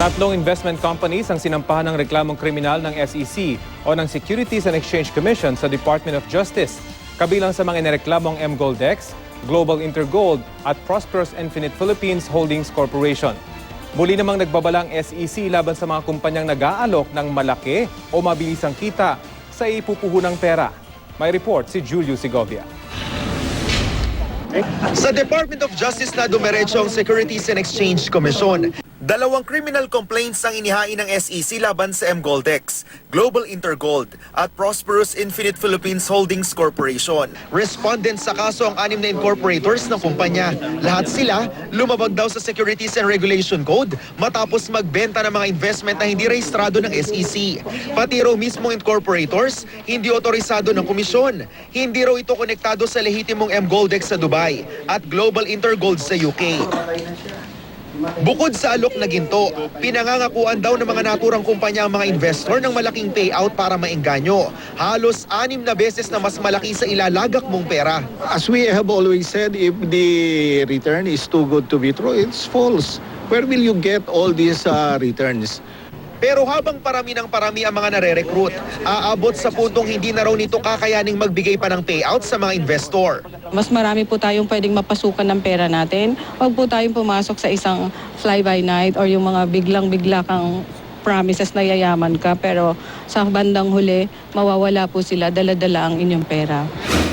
Tatlong investment companies ang sinampahan ng reklamong kriminal ng SEC o ng Securities and Exchange Commission sa Department of Justice. Kabilang sa mga inireklamong MGoldeX, Global Intergold at Prosperous Infinite Philippines Holdings Corporation. Muli namang nagbabalang SEC laban sa mga kumpanyang nag-aalok ng malaki o mabilisang kita sa ipupuhunang pera. May report si Julio Segovia. Sa Department of Justice na dumiretso ang Securities and Exchange Commission. Dalawang criminal complaints ang inihain ng SEC laban sa MGoldeX, Global Intergold at Prosperous Infinite Philippines Holdings Corporation. Respondent sa kaso ang 6 na incorporators ng kumpanya. Lahat sila lumabag daw sa Securities and Regulation Code matapos magbenta ng mga investment na hindi rehistrado ng SEC. Pati raw mismong incorporators hindi otorisado ng komisyon. Hindi raw ito konektado sa lehitimong MGoldeX sa Dubai at Global Intergold sa UK. Bukod sa alok na ginto, pinangangakuan daw ng mga naturang kumpanya ang mga investor ng malaking payout para maengganyo. Halos 6 na beses na mas malaki sa ilalagak mong pera. As we have always said, if the return is too good to be true, it's false. Where will you get all these returns? Pero habang parami ng parami ang mga nare-recruit, aabot sa puntong hindi na raw nito kakayaning magbigay pa ng payout sa mga investor. Mas marami po tayong pwedeng mapasukan ng pera natin. Huwag po tayong pumasok sa isang fly-by-night or yung mga biglang-bigla kang promises na yayaman ka. Pero sa bandang huli, mawawala po sila, dala-dala ang inyong pera.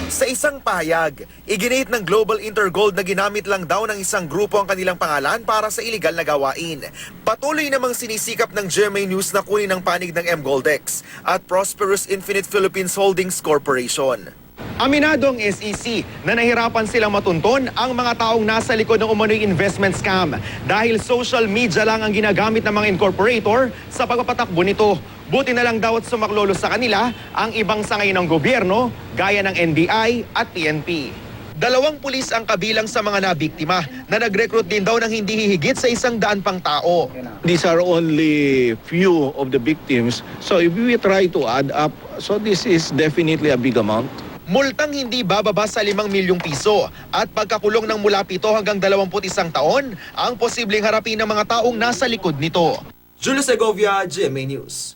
Sa isang pahayag, iginit ng Global Intergold na ginamit lang daw ng isang grupo ang kanilang pangalan para sa iligal na gawain. Patuloy namang sinisikap ng GMA News na kunin ang panig ng MGoldeX at Prosperous Infinite Philippines Holdings Corporation. Aminado ang SEC na nahirapan silang matunton ang mga taong nasa likod ng umano'y investment scam dahil social media lang ang ginagamit ng mga incorporator sa pagpapatakbo nito. Buti na lang daw at sumaklolo sa kanila ang ibang sangay ng gobyerno gaya ng NBI at PNP. 2 pulis ang kabilang sa mga nabiktima na nag-recruit din daw ng hindi hihigit sa 100 pang tao. These are only few of the victims. So if we try to add up, so this is definitely a big amount. Multang hindi bababa sa 5 milyong piso at pagkakulong ng mula 7 hanggang 21 taon ang posibleng harapin ng mga taong nasa likod nito. Julio Segovia, GMA News.